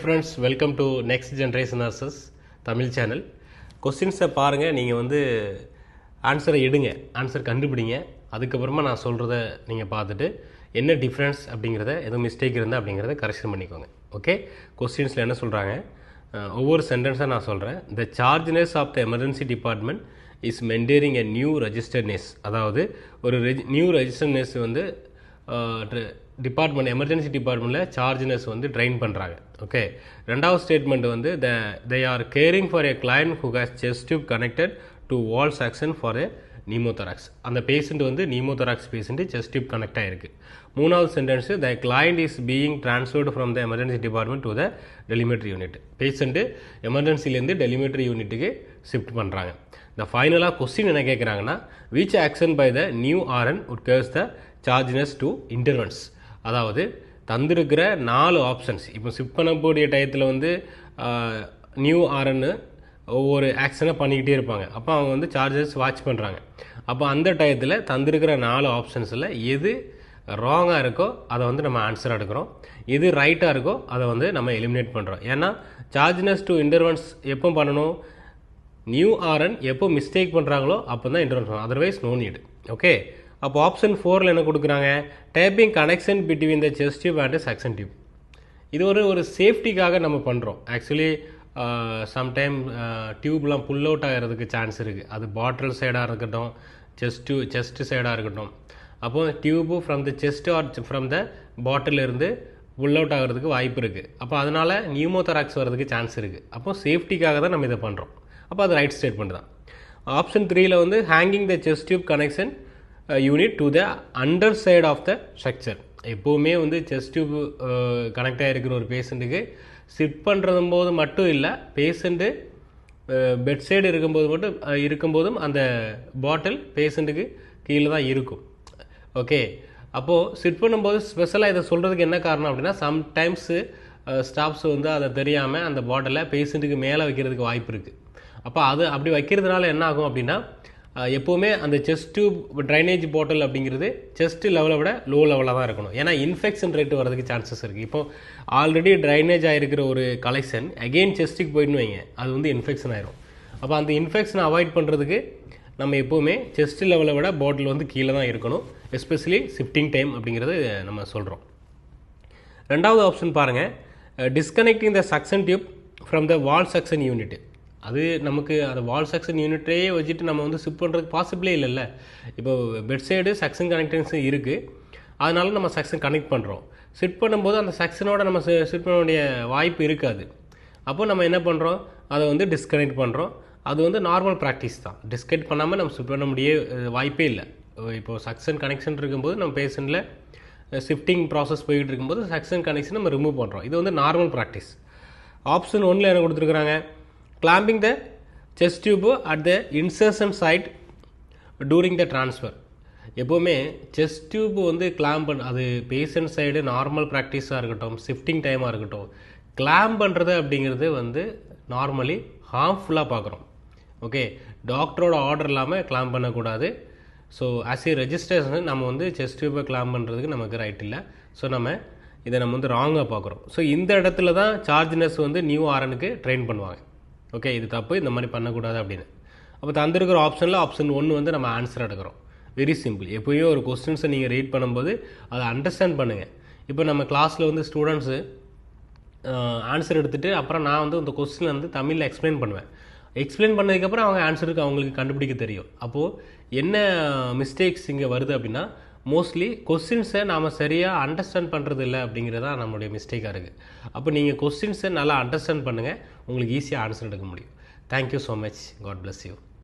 friends, welcome to Next Generation Nurses Tamil channel. Questions பாருங்க, நீங்க வந்து ஆன்சரை எடுங்க, ஆன்சர் கண்டுபிடிங்க. அதுக்கப்புறமா நான் சொல்கிறத நீங்கள் பார்த்துட்டு என்ன டிஃப்ரென்ஸ் அப்படிங்கிறத எதுவும் மிஸ்டேக் இருந்தால் அப்படிங்கிறத கரெக்ஷன் பண்ணிக்கோங்க. ஓகே, கொஸ்டின்ஸில் என்ன சொல்கிறாங்க, ஒவ்வொரு சென்டென்ஸாக நான் சொல்கிறேன். The charge nurse of the emergency department is maintaining a new registered nurse. அதாவது ஒரு நியூ ரெஜிஸ்டர்னஸ் வந்து டிபார்ட்மெண்ட் எமர்ஜென்சி டிபார்ட்மெண்ட்டில் சார்ஜ்னஸ் வந்து ட்ரைன் பண்ணுறாங்க. ஓகே, ரெண்டாவது ஸ்டேட்மெண்ட் வந்து they are caring for a client who has chest tube connected to wall suction for a pneumothorax. அந்த patient வந்து pneumothorax patient chest tube connect ஆகிருக்கு. மூணாவது sentence the client is being transferred from the emergency department to the telemetry unit. Patient எமர்ஜென்சிலேருந்து telemetry யூனிட்டுக்கு shift பண்ணுறாங்க. இந்த ஃபைனலாக question என்ன கேட்குறாங்கன்னா, which action by the new RN would cause the charge nurse to intervene. அதாவது தந்திருக்கிற 4 ஆப்ஷன்ஸ். இப்போ ஷிஃப்ட் பண்ணக்கூடிய டயத்தில் வந்து நியூ ஆர்என்னு ஒவ்வொரு ஆக்ஷனை பண்ணிக்கிட்டே இருப்பாங்க. அப்போ அவங்க வந்து சார்ஜஸ் வாட்ச் பண்ணுறாங்க. அப்போ அந்த டயத்தில் தந்திருக்கிற 4 ஆப்ஷன்ஸில் எது ராங்காக இருக்கோ அதை வந்து நம்ம ஆன்சர் எடுக்கிறோம், எது ரைட்டாக இருக்கோ அதை வந்து நம்ம எலிமினேட் பண்ணுறோம். ஏன்னா சார்ஜ்னஸ் டு இன்டர்வன்ஸ் எப்போ பண்ணணும், நியூ ஆர்என் எப்போ மிஸ்டேக் பண்ணுறாங்களோ அப்போ தான் இன்டர்வன்ஸ் பண்ணணும், அதர்வைஸ் நோ நீடு. ஓகே, அப்போ ஆப்ஷன் 4ல் என்ன கொடுக்குறாங்க, taping connection between the chest tube and suction tube. இது ஒரு சேஃப்டிக்காக நம்ம பண்ணுறோம். ஆக்சுவலி சம்டைம் டியூப்லாம் புல் அவுட் ஆகிறதுக்கு சான்ஸ் இருக்குது. அது பாட்டில் சைடாக இருக்கட்டும், செஸ்ட் சைடாக இருக்கட்டும். அப்போது tube from the chest or from the பாட்டிலிருந்து புல் அவுட் ஆகிறதுக்கு வாய்ப்பு இருக்குது. அப்போ அதனால் நியூமோதராக்ஸ் வரதுக்கு சான்ஸ் இருக்குது. அப்போது சேஃப்டிக்காக தான் நம்ம இதை பண்ணுறோம். அப்போ அது ரைட் ஸ்டேட்மெண்ட் தான். ஆப்ஷன் 3ல் வந்து hanging the chest tube connection unit to the under side of the structure. எப்போவுமே வந்து செஸ்ட் டியூப் கனெக்ட் ஆகிருக்கிற ஒரு பேஷண்ட்டுக்கு சிட் பண்ணுறதும் போது மட்டும் இல்லை, பேஷண்ட்டு பெட் சைடு இருக்கும்போதும் அந்த பாட்டில் பேஷண்ட்டுக்கு கீழே தான் இருக்கும். ஓகே, அப்போது சிட் பண்ணும்போது ஸ்பெஷலாக இதை சொல்கிறதுக்கு என்ன காரணம் அப்படின்னா, சம்டைம்ஸு ஸ்டாஃப்ஸ் வந்து அதை தெரியாமல் அந்த பாட்டிலை பேஷண்ட்டுக்கு மேலே வைக்கிறதுக்கு வாய்ப்பு இருக்குது. அப்போ அது அப்படி வைக்கிறதுனால என்ன ஆகும் அப்படின்னா, எப்போவுமே அந்த செஸ்ட் டியூப் ட்ரைனேஜ் பாட்டில் அப்படிங்கிறது செஸ்ட் லெவலை விட லோ லெவலாக தான் இருக்கணும். ஏன்னா இன்ஃபெக்ஷன் ரேட்டு வரதுக்கு சான்சஸ் இருக்குது. இப்போ ஆல்ரெடி ட்ரைனேஜ் ஆகிருக்கிற ஒரு கலெக்ஷன் அகெயின் செஸ்ட்டுக்கு போயிட்டுன்னு வைங்க, அது வந்து இன்ஃபெக்ஷன் ஆயிரும். அப்போ அந்த இன்ஃபெக்ஷனை அவாய்ட் பண்ணுறதுக்கு நம்ம எப்போவுமே செஸ்ட் லெவலை விட பாட்டில் வந்து கீழே தான் இருக்கணும், எஸ்பெஷலி ஷிஃப்டிங் டைம் அப்படிங்கிறது நம்ம சொல்கிறோம். ரெண்டாவது ஆப்ஷன் பாருங்கள், disconnecting the suction tube from the wall section unit. அது நமக்கு அந்த வால் செக்ஷன் யூனிட்டே வச்சுட்டு நம்ம வந்து ஷிஃப்ட் பண்ணுறதுக்கு பாசிபிளே இல்லைல்ல. இப்போ பெட் சைடு செக்ஷன் கனெக்டன்ஸ் இருக்குது, அதனால நம்ம செக்ஷன் கனெக்ட் பண்ணுறோம். ஷிஃப்ட் பண்ணும்போது அந்த செக்ஷனோட நம்ம ஷிஃப்ட் பண்ண வேண்டிய வாய்ப்பு இருக்காது. அப்போது நம்ம என்ன பண்ணுறோம், அதை வந்து டிஸ்கனெக்ட் பண்ணுறோம். அது வந்து நார்மல் ப்ராக்டிஸ் தான். டிஸ்கனெக்ட் பண்ணாமல் நம்ம ஷிஃப்ட் பண்ண முடிய வாய்ப்பே இல்லை. இப்போது செக்ஷன் கனெக்ஷன் இருக்கும்போது நம்ம பேஷண்ட்டில் ஷிஃப்டிங் ப்ராசஸ் போய்கிட்டு இருக்கும்போது செக்ஷன் கனெக்ஷன் நம்ம ரிமூவ் பண்ணுறோம். இது வந்து நார்மல் ப்ராக்டிஸ். ஆப்ஷன் 1ல் என்ன கொடுத்துருக்குறாங்க, clamping the chest tube at the insertion site during the transfer. எப்போவுமே செஸ்ட் டியூப் வந்து கிளாம்ப் அது பேஷண்ட் சைடு நார்மல் ப்ராக்டிஸாக இருக்கட்டும், ஷிஃப்டிங் டைமாக இருக்கட்டும், கிளாம்ப் பண்ணுறது அப்படிங்கிறது வந்து நார்மலி ஹார்ம்ஃபுல்லாக பார்க்குறோம். ஓகே, டாக்டரோட ஆர்டர் இல்லாமல் கிளாம்ப் பண்ணக்கூடாது. ஸோ ஆஸ் ஏ ரெஜிஸ்ட்ரேஷன் நம்ம வந்து செஸ்ட் டியூப்பை கிளாம்ப் பண்ணுறதுக்கு நமக்கு ரைட் இல்லை. ஸோ இதை நம்ம வந்து ராங்காக பார்க்குறோம். ஸோ இந்த இடத்துல தான் சார்ஜ்னஸ் வந்து நியூ ஆர்எனுக்கு ட்ரெயின் பண்ணுவாங்க. ஓகே, இது தப்பு, இந்த மாதிரி பண்ணக்கூடாது அப்படின்னு. அப்போ தந்திருக்கிற ஆப்ஷனில் ஆப்ஷன் 1 வந்து நம்ம ஆன்சர் எடுக்கிறோம். Very simple. எப்போயும் ஒரு கொஸ்டின்ஸை நீங்கள் ரீட் பண்ணும்போது அதை அண்டர்ஸ்டாண்ட் பண்ணுங்கள். இப்போ நம்ம கிளாஸில் வந்து ஸ்டூடெண்ட்ஸு ஆன்சர் எடுத்துகிட்டு அப்புறம் நான் வந்து இந்த கொஸ்டினை வந்து தமிழில் எக்ஸ்பிளைன் பண்ணுவேன். எக்ஸ்பிளைன் பண்ணதுக்கப்புறம் அவங்க ஆன்சருக்கு அவங்களுக்கு கண்டுபிடிக்க தெரியும். அப்போது என்ன மிஸ்டேக்ஸ் இங்கே வருது அப்படின்னா, மோஸ்ட்லி கொஸ்டின்ஸை நாம் சரியாக அண்டர்ஸ்டாண்ட் பண்ணுறது இல்லை அப்படிங்கிறது தான் நம்மளுடைய மிஸ்டேக்காக இருக்குது. அப்போ நீங்கள் கொஸ்டின்ஸை நல்லா அண்டர்ஸ்டாண்ட் பண்ணுங்கள், உங்களுக்கு ஈஸியாக ஆன்சர் எடுக்க முடியும். Thank you so much. God bless you.